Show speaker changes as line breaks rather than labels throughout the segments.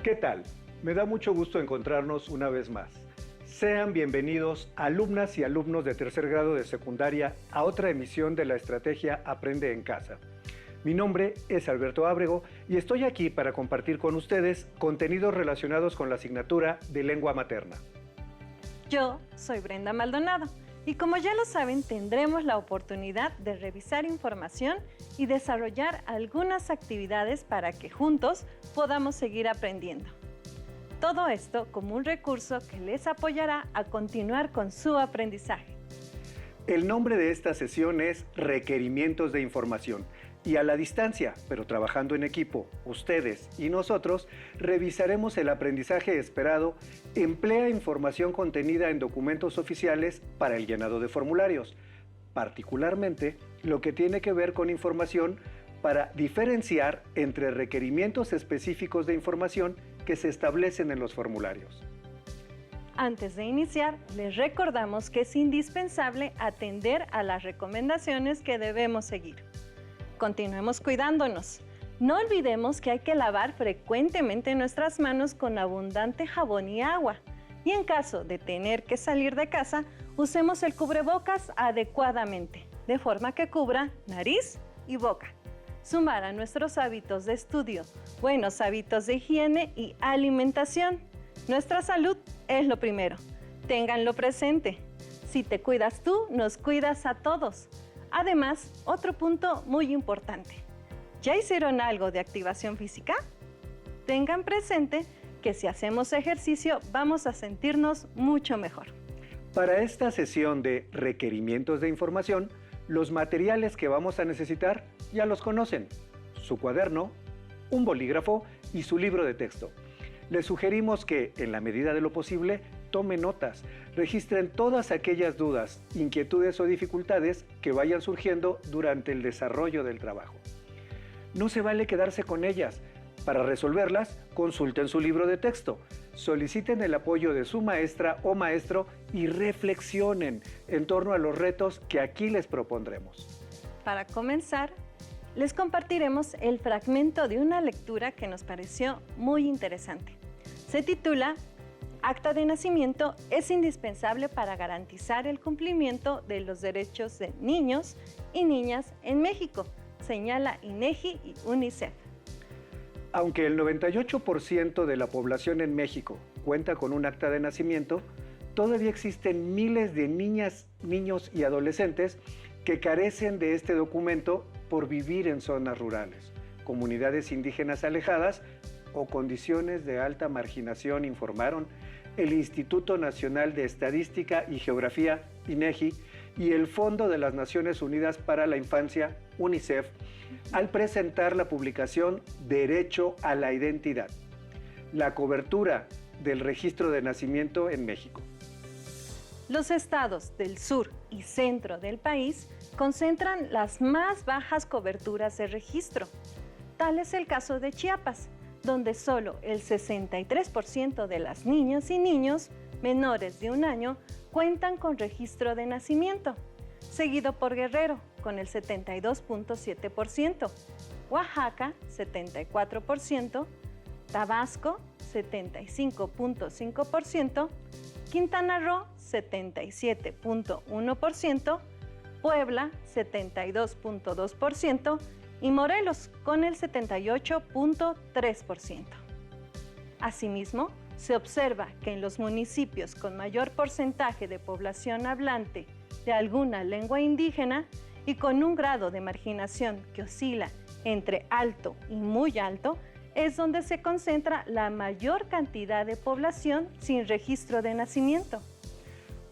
¿Qué tal? Me da mucho gusto encontrarnos una vez más. Sean bienvenidos alumnas y alumnos de tercer grado de secundaria a otra emisión de la estrategia Aprende en Casa. Mi nombre es Alberto Ábrego y estoy aquí para compartir con ustedes contenidos relacionados con la asignatura de lengua materna.
Yo soy Brenda Maldonado y como ya lo saben, tendremos la oportunidad de revisar información y desarrollar algunas actividades para que juntos podamos seguir aprendiendo. Todo esto como un recurso que les apoyará a continuar con su aprendizaje.
El nombre de esta sesión es Requerimientos de Información. Y a la distancia, pero trabajando en equipo, ustedes y nosotros, revisaremos el aprendizaje esperado, emplea información contenida en documentos oficiales para el llenado de formularios, particularmente lo que tiene que ver con información para diferenciar entre requerimientos específicos de información que se establecen en los formularios.
Antes de iniciar, les recordamos que es indispensable atender a las recomendaciones que debemos seguir. Continuemos cuidándonos. No olvidemos que hay que lavar frecuentemente nuestras manos con abundante jabón y agua. Y en caso de tener que salir de casa, usemos el cubrebocas adecuadamente, de forma que cubra nariz y boca. Sumar a nuestros hábitos de estudio, buenos hábitos de higiene y alimentación. Nuestra salud es lo primero. Ténganlo presente. Si te cuidas tú, nos cuidas a todos. Además, otro punto muy importante. ¿Ya hicieron algo de activación física? Tengan presente que si hacemos ejercicio vamos a sentirnos mucho mejor.
Para esta sesión de requerimientos de información, los materiales que vamos a necesitar ya los conocen. Su cuaderno, un bolígrafo y su libro de texto. Les sugerimos que, en la medida de lo posible, tomen notas, registren todas aquellas dudas, inquietudes o dificultades que vayan surgiendo durante el desarrollo del trabajo. No se vale quedarse con ellas. Para resolverlas, consulten su libro de texto, soliciten el apoyo de su maestra o maestro y reflexionen en torno a los retos que aquí les propondremos.
Para comenzar, les compartiremos el fragmento de una lectura que nos pareció muy interesante. Se titula Acta de nacimiento es indispensable para garantizar el cumplimiento de los derechos de niños y niñas en México, señala INEGI y UNICEF.
Aunque el 98% de la población en México cuenta con un acta de nacimiento, todavía existen miles de niñas, niños y adolescentes que carecen de este documento por vivir en zonas rurales, comunidades indígenas alejadas o condiciones de alta marginación, informaron el Instituto Nacional de Estadística y Geografía, INEGI, y el Fondo de las Naciones Unidas para la Infancia, UNICEF, al presentar la publicación Derecho a la Identidad, la cobertura del registro de nacimiento en México.
Los estados del sur y centro del país concentran las más bajas coberturas de registro. Tal es el caso de Chiapas, donde solo el 63% de las niñas y niños menores de 1 año cuentan con registro de nacimiento, seguido por Guerrero, con el 72.7%, Oaxaca, 74%, Tabasco, 75.5%, Quintana Roo, 77.1%, Puebla, 72.2%, y Morelos con el 78.3%. Asimismo, se observa que en los municipios con mayor porcentaje de población hablante de alguna lengua indígena y con un grado de marginación que oscila entre alto y muy alto, es donde se concentra la mayor cantidad de población sin registro de nacimiento.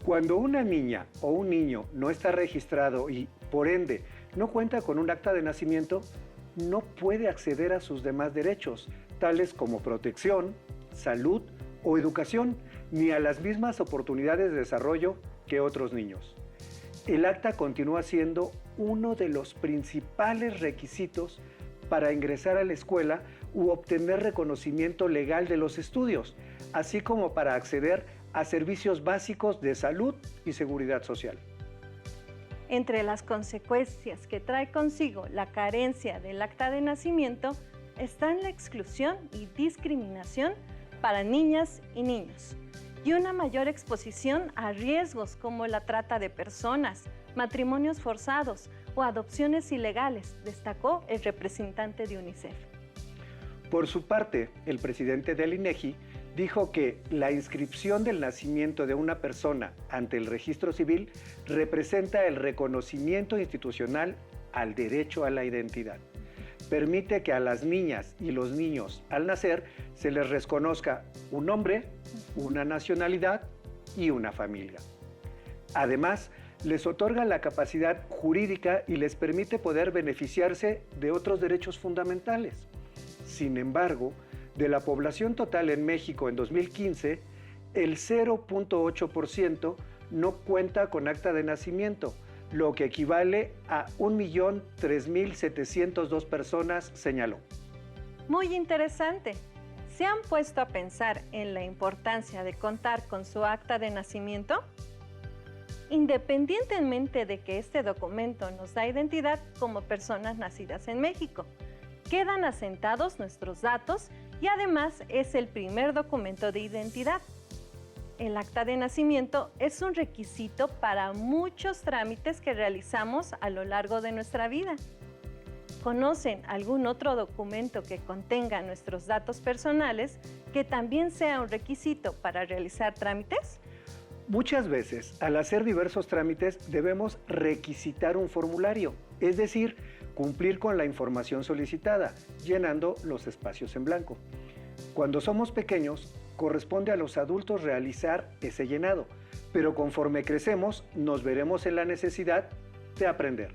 Cuando una niña o un niño no está registrado y, por ende, no cuenta con un acta de nacimiento, no puede acceder a sus demás derechos, tales como protección, salud o educación, ni a las mismas oportunidades de desarrollo que otros niños. El acta continúa siendo uno de los principales requisitos para ingresar a la escuela u obtener reconocimiento legal de los estudios, así como para acceder a servicios básicos de salud y seguridad social.
Entre las consecuencias que trae consigo la carencia del acta de nacimiento, están la exclusión y discriminación para niñas y niños y una mayor exposición a riesgos como la trata de personas, matrimonios forzados o adopciones ilegales, destacó el representante de UNICEF.
Por su parte, el presidente del INEGI dijo que la inscripción del nacimiento de una persona ante el registro civil representa el reconocimiento institucional al derecho a la identidad. Permite que a las niñas y los niños al nacer se les reconozca un nombre, una nacionalidad y una familia. Además, les otorga la capacidad jurídica y les permite poder beneficiarse de otros derechos fundamentales. Sin embargo, de la población total en México en 2015, el 0.8% no cuenta con acta de nacimiento, lo que equivale a 1.003.702 personas, señaló.
Muy interesante. ¿Se han puesto a pensar en la importancia de contar con su acta de nacimiento? Independientemente de que este documento nos da identidad como personas nacidas en México, quedan asentados nuestros datos y además es el primer documento de identidad. El acta de nacimiento es un requisito para muchos trámites que realizamos a lo largo de nuestra vida. ¿Conocen algún otro documento que contenga nuestros datos personales que también sea un requisito para realizar trámites?
Muchas veces, al hacer diversos trámites, debemos requisitar un formulario, es decir, cumplir con la información solicitada, llenando los espacios en blanco. Cuando somos pequeños, corresponde a los adultos realizar ese llenado, pero conforme crecemos, nos veremos en la necesidad de aprender.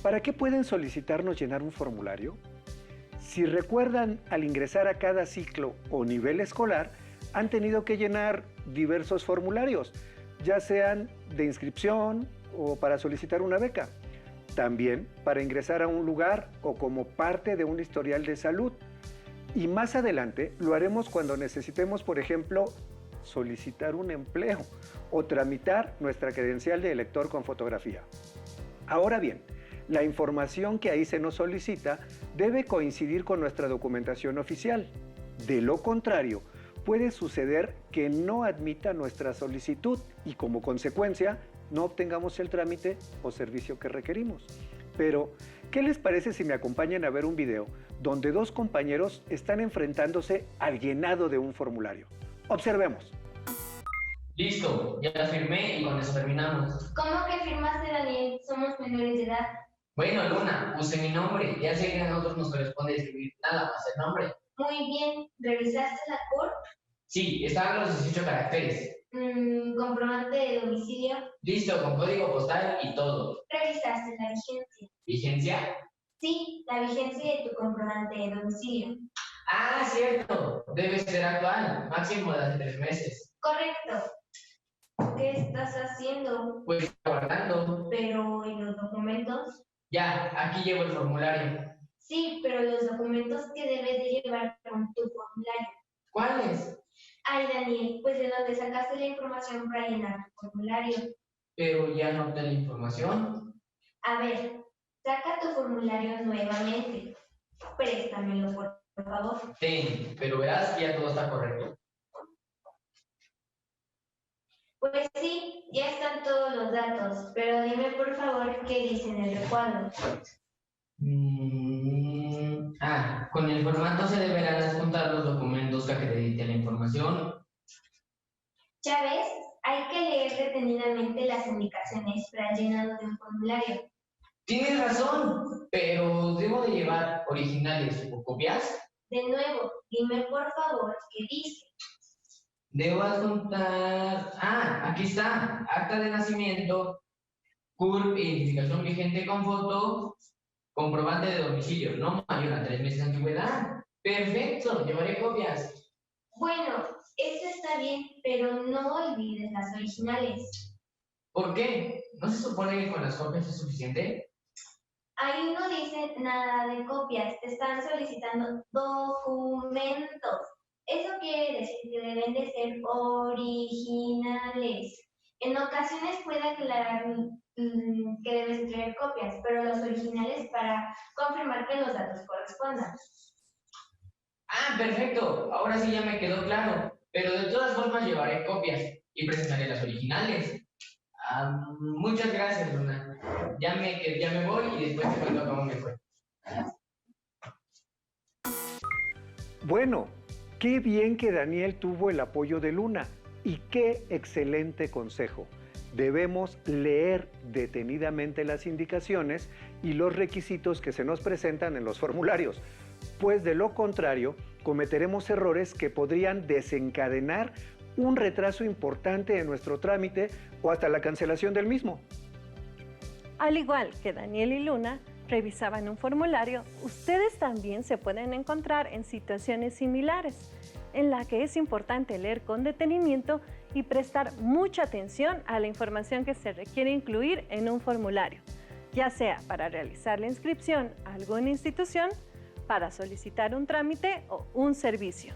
¿Para qué pueden solicitarnos llenar un formulario? Si recuerdan, al ingresar a cada ciclo o nivel escolar, han tenido que llenar diversos formularios, ya sean de inscripción o para solicitar una beca. También para ingresar a un lugar o como parte de un historial de salud. Y más adelante lo haremos cuando necesitemos, por ejemplo, solicitar un empleo o tramitar nuestra credencial de elector con fotografía. Ahora bien, la información que ahí se nos solicita debe coincidir con nuestra documentación oficial. De lo contrario, puede suceder que no admita nuestra solicitud y como consecuencia no obtengamos el trámite o servicio que requerimos. Pero, ¿qué les parece si me acompañan a ver un video donde dos compañeros están enfrentándose al llenado de un formulario? Observemos.
Listo, ya firmé y con eso terminamos.
¿Cómo que firmaste, Daniel? Somos menores de edad.
Bueno, Luna, puse mi nombre. Ya sé que a nosotros nos corresponde escribir nada más el nombre.
Muy bien. ¿Revisaste la CURP?
Sí, estaban los 18 caracteres.
¿Comprobante de domicilio?
Listo, con código postal y todo.
¿Revisaste la vigencia?
¿Vigencia?
Sí, la vigencia de tu comprobante de domicilio.
Ah, cierto. Debe ser actual. Máximo de hace 3 meses.
Correcto. ¿Qué estás haciendo?
Pues guardando.
Pero, ¿y los documentos?
Ya, aquí llevo el formulario.
Sí, pero los documentos que debes de llevar con tu formulario.
¿Cuáles?
Ay, Daniel, pues de dónde sacaste la información para llenar tu formulario.
Pero ya no obtuve la información.
A ver, saca tu formulario nuevamente. Préstamelo, por favor.
Ten, pero verás que ya todo está correcto.
Pues sí, ya están todos los datos, pero dime por favor qué dice en el recuadro.
Con el formato se deberán adjuntar los documentos que acrediten la información.
Ya ves, hay que leer detenidamente las indicaciones para el llenado de un formulario.
Tienes razón, pero ¿debo de llevar originales o copias?
De nuevo, dime por favor qué dice.
Debo adjuntar... aquí está. Acta de nacimiento, CURP, identificación vigente con foto, comprobante de domicilio, no mayor a 3 meses de antigüedad. Perfecto, llevaré copias.
Bueno, eso está bien, pero no olvides las originales.
¿Por qué? ¿No se supone que con las copias es suficiente?
Ahí no dice nada de copias, te están solicitando documentos. Eso quiere decir que deben de ser originales. En ocasiones puede aclarar que debes traer copias, pero los originales para confirmar que los datos correspondan.
Ah, perfecto. Ahora sí ya me quedó claro. Pero de todas formas llevaré copias y presentaré las originales. Muchas gracias, Luna. Ya me voy y después te cuento cómo me fue.
Bueno, qué bien que Daniel tuvo el apoyo de Luna y qué excelente consejo. Debemos leer detenidamente las indicaciones y los requisitos que se nos presentan en los formularios, pues de lo contrario cometeremos errores que podrían desencadenar un retraso importante en nuestro trámite o hasta la cancelación del mismo.
Al igual que Daniel y Luna revisaban un formulario, ustedes también se pueden encontrar en situaciones similares, en la que es importante leer con detenimiento y prestar mucha atención a la información que se requiere incluir en un formulario, ya sea para realizar la inscripción a alguna institución, para solicitar un trámite o un servicio.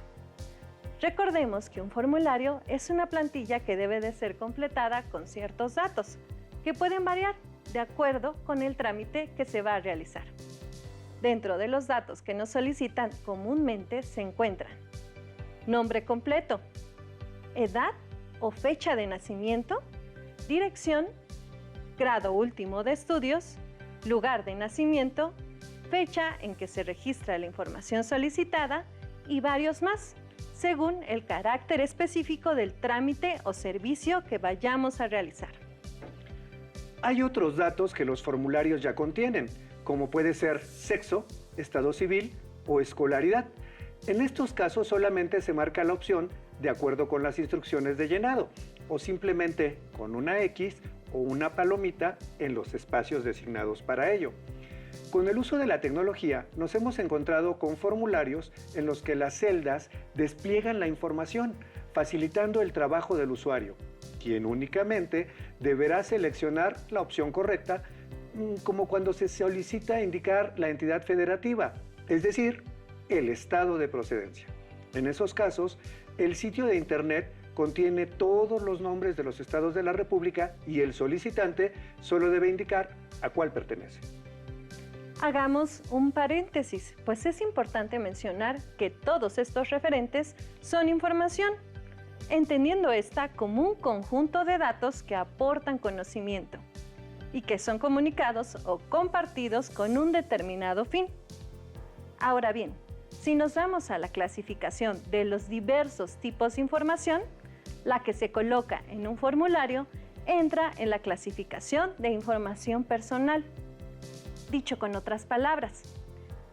Recordemos que un formulario es una plantilla que debe de ser completada con ciertos datos, que pueden variar de acuerdo con el trámite que se va a realizar. Dentro de los datos que nos solicitan comúnmente se encuentran nombre completo, edad o fecha de nacimiento, dirección, grado último de estudios, lugar de nacimiento, fecha en que se registra la información solicitada y varios más, según el carácter específico del trámite o servicio que vayamos a realizar.
Hay otros datos que los formularios ya contienen, como puede ser sexo, estado civil o escolaridad. En estos casos solamente se marca la opción de acuerdo con las instrucciones de llenado o simplemente con una X o una palomita en los espacios designados para ello. Con el uso de la tecnología nos hemos encontrado con formularios en los que las celdas despliegan la información, facilitando el trabajo del usuario, quien únicamente deberá seleccionar la opción correcta, como cuando se solicita indicar la entidad federativa, es decir, el estado de procedencia. En esos casos, el sitio de internet contiene todos los nombres de los estados de la República y el solicitante solo debe indicar a cuál pertenece.
Hagamos un paréntesis, pues es importante mencionar que todos estos referentes son información, entendiendo esta como un conjunto de datos que aportan conocimiento y que son comunicados o compartidos con un determinado fin. Ahora bien, si nos vamos a la clasificación de los diversos tipos de información, la que se coloca en un formulario entra en la clasificación de información personal. Dicho con otras palabras,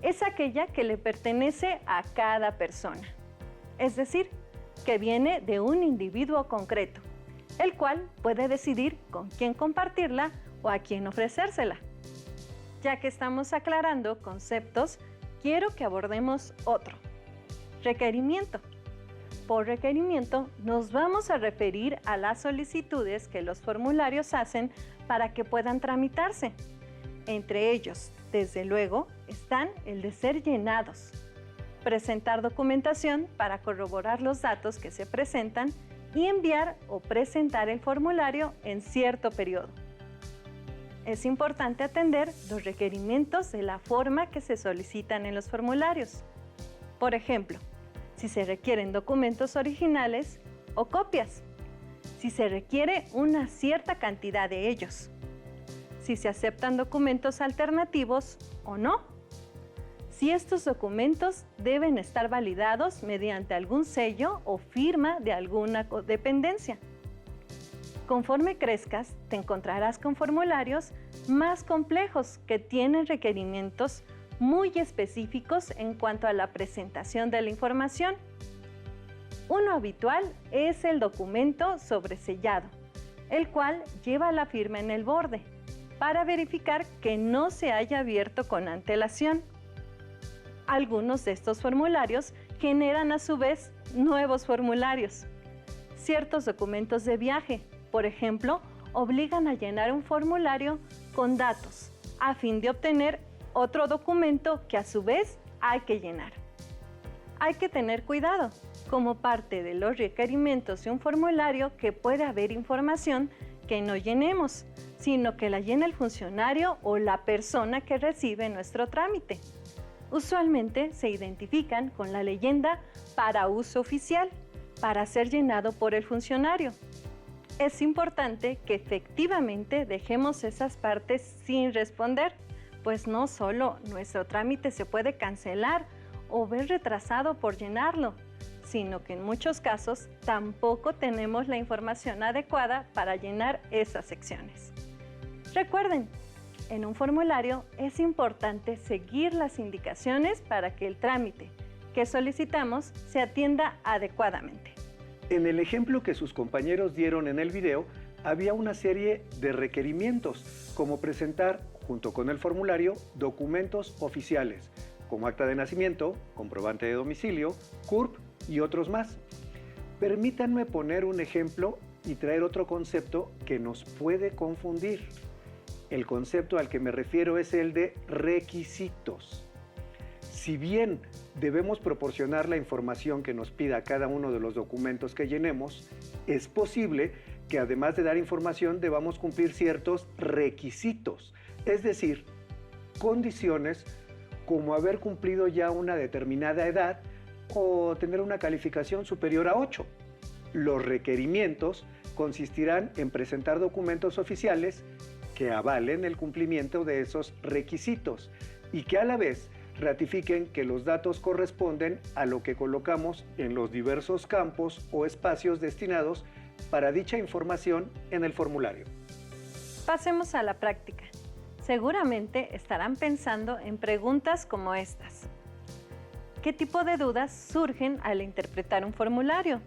es aquella que le pertenece a cada persona, es decir, que viene de un individuo concreto, el cual puede decidir con quién compartirla o a quién ofrecérsela. Ya que estamos aclarando conceptos, quiero que abordemos otro, requerimiento. Por requerimiento nos vamos a referir a las solicitudes que los formularios hacen para que puedan tramitarse. Entre ellos, desde luego, están el de ser llenados, presentar documentación para corroborar los datos que se presentan y enviar o presentar el formulario en cierto periodo. Es importante atender los requerimientos de la forma que se solicitan en los formularios. Por ejemplo, si se requieren documentos originales o copias, si se requiere una cierta cantidad de ellos, si se aceptan documentos alternativos o no, si estos documentos deben estar validados mediante algún sello o firma de alguna dependencia. Conforme crezcas, te encontrarás con formularios más complejos que tienen requerimientos muy específicos en cuanto a la presentación de la información. Uno habitual es el documento sobresellado, el cual lleva la firma en el borde, para verificar que no se haya abierto con antelación. Algunos de estos formularios generan a su vez nuevos formularios. Ciertos documentos de viaje, por ejemplo, obligan a llenar un formulario con datos a fin de obtener otro documento que a su vez hay que llenar. Hay que tener cuidado, como parte de los requerimientos de un formulario, que puede haber información que no llenemos, sino que la llene el funcionario o la persona que recibe nuestro trámite. Usualmente se identifican con la leyenda para uso oficial, para ser llenado por el funcionario. Es importante que efectivamente dejemos esas partes sin responder, pues no solo nuestro trámite se puede cancelar o ver retrasado por llenarlo, sino que en muchos casos tampoco tenemos la información adecuada para llenar esas secciones. Recuerden, en un formulario es importante seguir las indicaciones para que el trámite que solicitamos se atienda adecuadamente.
En el ejemplo que sus compañeros dieron en el video, había una serie de requerimientos, como presentar, junto con el formulario, documentos oficiales, como acta de nacimiento, comprobante de domicilio, CURP y otros más. Permítanme poner un ejemplo y traer otro concepto que nos puede confundir. El concepto al que me refiero es el de requisitos. Si bien debemos proporcionar la información que nos pida cada uno de los documentos que llenemos, es posible que además de dar información debamos cumplir ciertos requisitos, es decir, condiciones como haber cumplido ya una determinada edad o tener una calificación superior a 8. Los requerimientos consistirán en presentar documentos oficiales que avalen el cumplimiento de esos requisitos y que a la vez ratifiquen que los datos corresponden a lo que colocamos en los diversos campos o espacios destinados para dicha información en el formulario.
Pasemos a la práctica. Seguramente estarán pensando en preguntas como estas. ¿Qué tipo de dudas surgen al interpretar un formulario?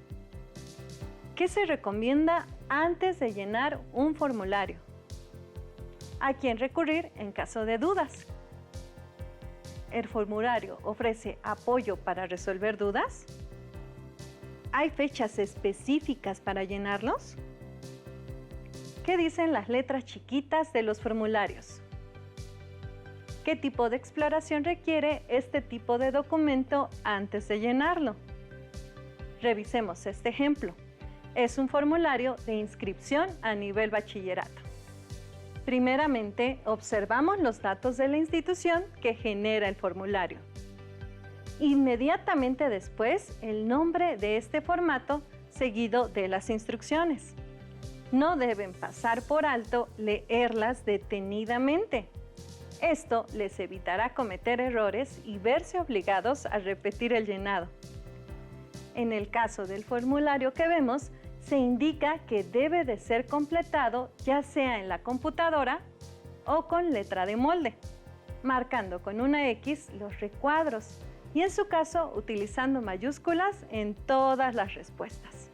¿Qué se recomienda antes de llenar un formulario? ¿A quién recurrir en caso de dudas? ¿El formulario ofrece apoyo para resolver dudas? ¿Hay fechas específicas para llenarlos? ¿Qué dicen las letras chiquitas de los formularios? ¿Qué tipo de exploración requiere este tipo de documento antes de llenarlo? Revisemos este ejemplo. Es un formulario de inscripción a nivel bachillerato. Primeramente, observamos los datos de la institución que genera el formulario. Inmediatamente después, el nombre de este formato seguido de las instrucciones. No deben pasar por alto leerlas detenidamente. Esto les evitará cometer errores y verse obligados a repetir el llenado. En el caso del formulario que vemos, se indica que debe de ser completado ya sea en la computadora o con letra de molde, marcando con una X los recuadros y en su caso utilizando mayúsculas en todas las respuestas.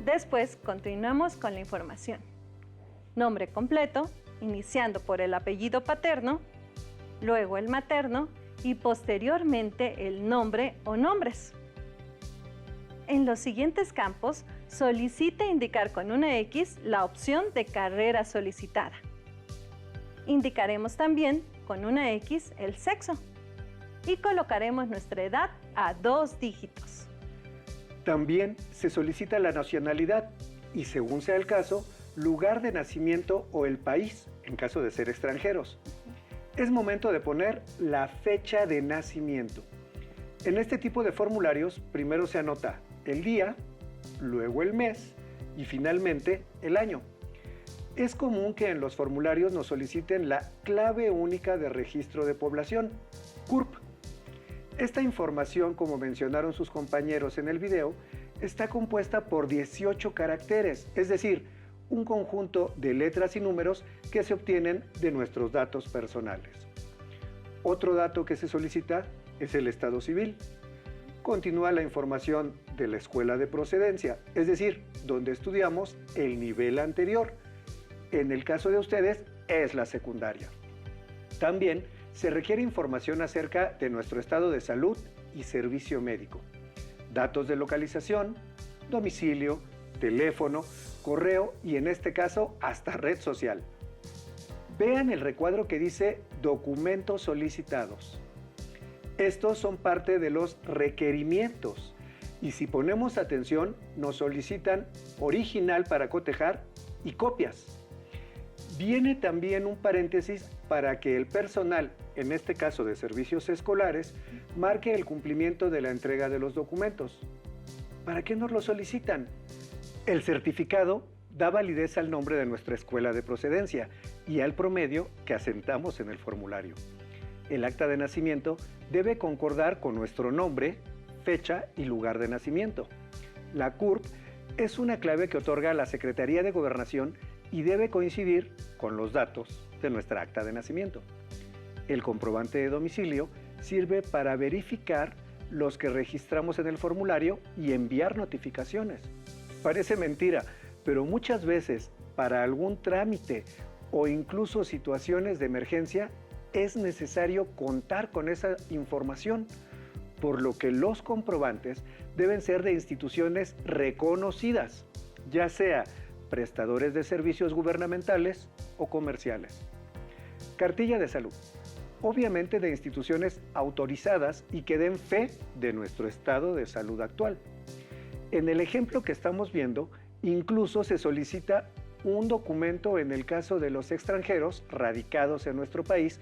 Después continuamos con la información. Nombre completo, iniciando por el apellido paterno, luego el materno y posteriormente el nombre o nombres. En los siguientes campos, solicite indicar con una X la opción de carrera solicitada. Indicaremos también con una X el sexo y colocaremos nuestra edad a 2 dígitos.
También se solicita la nacionalidad y, según sea el caso, lugar de nacimiento o el país, en caso de ser extranjeros. Es momento de poner la fecha de nacimiento. En este tipo de formularios, primero se anota el día, luego el mes y finalmente el año. Es común que en los formularios nos soliciten la clave única de registro de población, CURP. Esta información, como mencionaron sus compañeros en el video, está compuesta por 18 caracteres, es decir, un conjunto de letras y números que se obtienen de nuestros datos personales. Otro dato que se solicita es el estado civil. Continúa la información de la escuela de procedencia, es decir, donde estudiamos el nivel anterior. En el caso de ustedes, es la secundaria. También se requiere información acerca de nuestro estado de salud y servicio médico. Datos de localización, domicilio, teléfono, correo y en este caso hasta red social. Vean el recuadro que dice documentos solicitados. Estos son parte de los requerimientos y si ponemos atención nos solicitan original para cotejar y copias. Viene también un paréntesis para que el personal, en este caso de servicios escolares, marque el cumplimiento de la entrega de los documentos. ¿Para qué nos lo solicitan? El certificado da validez al nombre de nuestra escuela de procedencia y al promedio que asentamos en el formulario. El acta de nacimiento debe concordar con nuestro nombre, fecha y lugar de nacimiento. La CURP es una clave que otorga la Secretaría de Gobernación y debe coincidir con los datos de nuestra acta de nacimiento. El comprobante de domicilio sirve para verificar los que registramos en el formulario y enviar notificaciones. Parece mentira, pero muchas veces para algún trámite o incluso situaciones de emergencia es necesario contar con esa información, por lo que los comprobantes deben ser de instituciones reconocidas, ya sea prestadores de servicios gubernamentales o comerciales. Cartilla de salud, obviamente de instituciones autorizadas y que den fe de nuestro estado de salud actual. En el ejemplo que estamos viendo, incluso se solicita un documento en el caso de los extranjeros radicados en nuestro país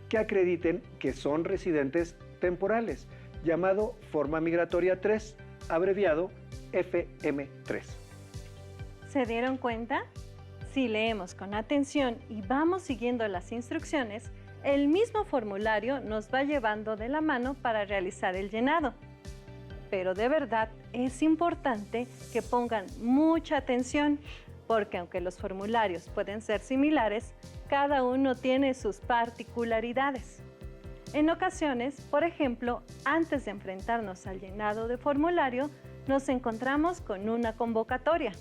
que acrediten que son residentes temporales, llamado Forma Migratoria 3, abreviado FM3.
¿Se dieron cuenta? Si leemos con atención y vamos siguiendo las instrucciones, el mismo formulario nos va llevando de la mano para realizar el llenado. Pero de verdad es importante que pongan mucha atención, porque aunque los formularios pueden ser similares, cada uno tiene sus particularidades. En ocasiones, por ejemplo, antes de enfrentarnos al llenado de formulario, nos encontramos con una convocatoria.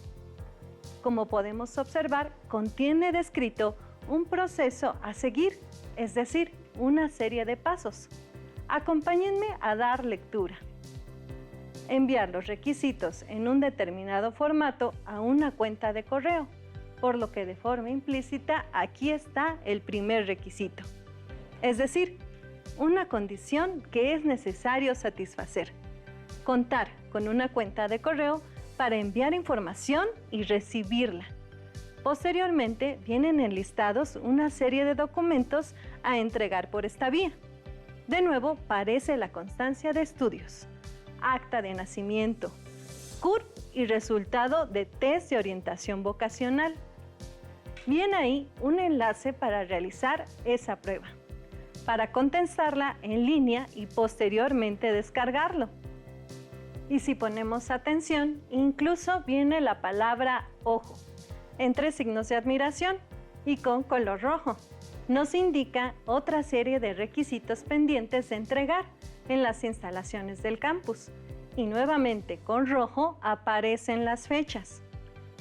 Como podemos observar, contiene descrito un proceso a seguir, es decir, una serie de pasos. Acompáñenme a dar lectura. Enviar los requisitos en un determinado formato a una cuenta de correo, por lo que de forma implícita aquí está el primer requisito. Es decir, una condición que es necesario satisfacer: contar con una cuenta de correo para enviar información y recibirla. Posteriormente vienen enlistados una serie de documentos a entregar por esta vía. De nuevo aparece la constancia de estudios, acta de nacimiento, CURP y resultado de test de orientación vocacional. Viene ahí un enlace para realizar esa prueba, para contestarla en línea y posteriormente descargarlo. Y si ponemos atención, incluso viene la palabra ojo, entre signos de admiración y con color rojo. Nos indica otra serie de requisitos pendientes de entregar en las instalaciones del campus. Y nuevamente con rojo aparecen las fechas.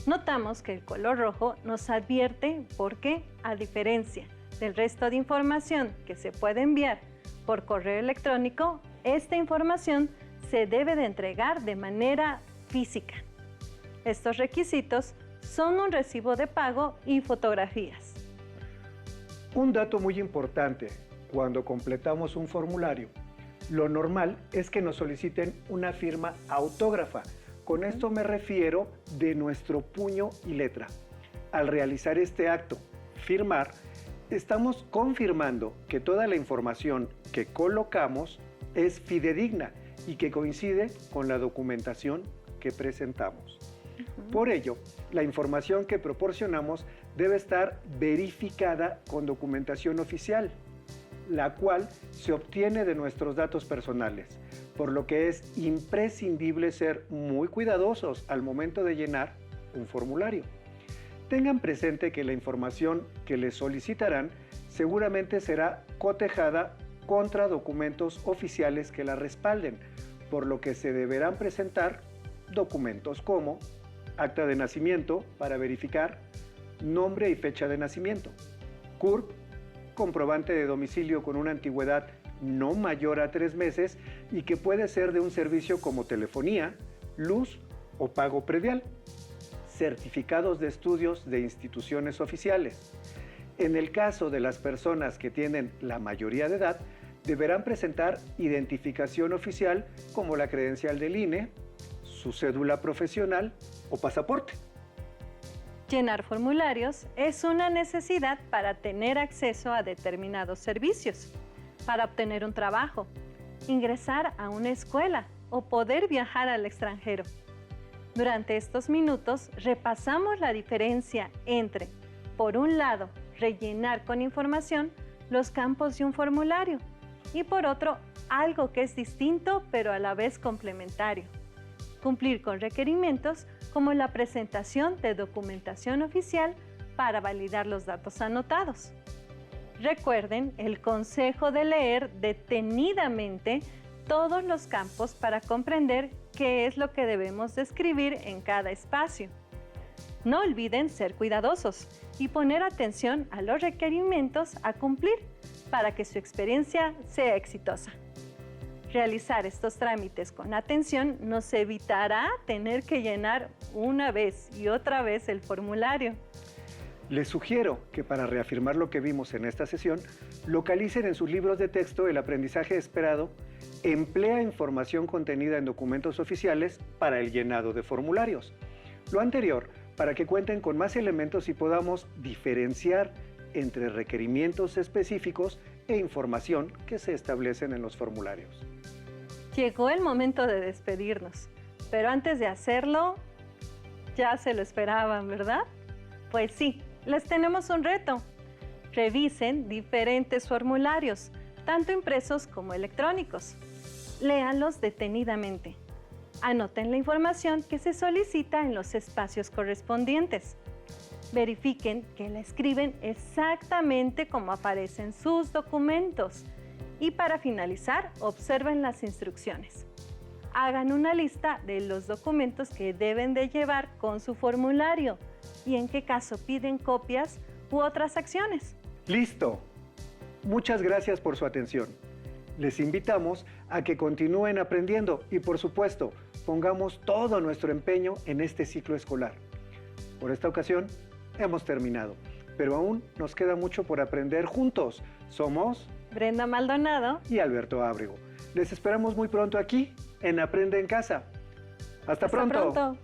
Notamos que el color rojo nos advierte porque, a diferencia del resto de información que se puede enviar por correo electrónico, esta información se debe de entregar de manera física. Estos requisitos son un recibo de pago y fotografías.
Un dato muy importante: cuando completamos un formulario, lo normal es que nos soliciten una firma autógrafa. Con esto me refiero de nuestro puño y letra. Al realizar este acto, firmar, estamos confirmando que toda la información que colocamos es fidedigna y que coincide con la documentación que presentamos. Por ello, la información que proporcionamos debe estar verificada con documentación oficial, la cual se obtiene de nuestros datos personales, por lo que es imprescindible ser muy cuidadosos al momento de llenar un formulario. Tengan presente que la información que les solicitarán seguramente será cotejada contra documentos oficiales que la respalden, por lo que se deberán presentar documentos como acta de nacimiento para verificar nombre y fecha de nacimiento, CURP, comprobante de domicilio con una antigüedad no mayor a 3 meses y que puede ser de un servicio como telefonía, luz o pago predial, certificados de estudios de instituciones oficiales. En el caso de las personas que tienen la mayoría de edad, deberán presentar identificación oficial como la credencial del INE, su cédula profesional o pasaporte.
Llenar formularios es una necesidad para tener acceso a determinados servicios, para obtener un trabajo, ingresar a una escuela o poder viajar al extranjero. Durante estos minutos repasamos la diferencia entre, por un lado, rellenar con información los campos de un formulario y por otro, algo que es distinto pero a la vez complementario. Cumplir con requerimientos como la presentación de documentación oficial para validar los datos anotados. Recuerden el consejo de leer detenidamente todos los campos para comprender qué es lo que debemos describir en cada espacio. No olviden ser cuidadosos y poner atención a los requerimientos a cumplir para que su experiencia sea exitosa. Realizar estos trámites con atención nos evitará tener que llenar una vez y otra vez el formulario.
Les sugiero que para reafirmar lo que vimos en esta sesión, localicen en sus libros de texto el aprendizaje esperado, emplea información contenida en documentos oficiales para el llenado de formularios. Lo anterior, para que cuenten con más elementos y podamos diferenciar entre requerimientos específicos e información que se establecen en los formularios.
Llegó el momento de despedirnos, pero antes de hacerlo, ya se lo esperaban, ¿verdad? Pues sí, les tenemos un reto. Revisen diferentes formularios, tanto impresos como electrónicos. Léanlos detenidamente. Anoten la información que se solicita en los espacios correspondientes. Verifiquen que la escriben exactamente como aparece en sus documentos. Y para finalizar, observen las instrucciones. Hagan una lista de los documentos que deben de llevar con su formulario y en qué caso piden copias u otras acciones.
¡Listo! Muchas gracias por su atención. Les invitamos a que continúen aprendiendo y, por supuesto, pongamos todo nuestro empeño en este ciclo escolar. Por esta ocasión, hemos terminado, pero aún nos queda mucho por aprender juntos. Somos
Brenda Maldonado
y Alberto Ábrego. Les esperamos muy pronto aquí en Aprende en Casa. ¡Hasta pronto!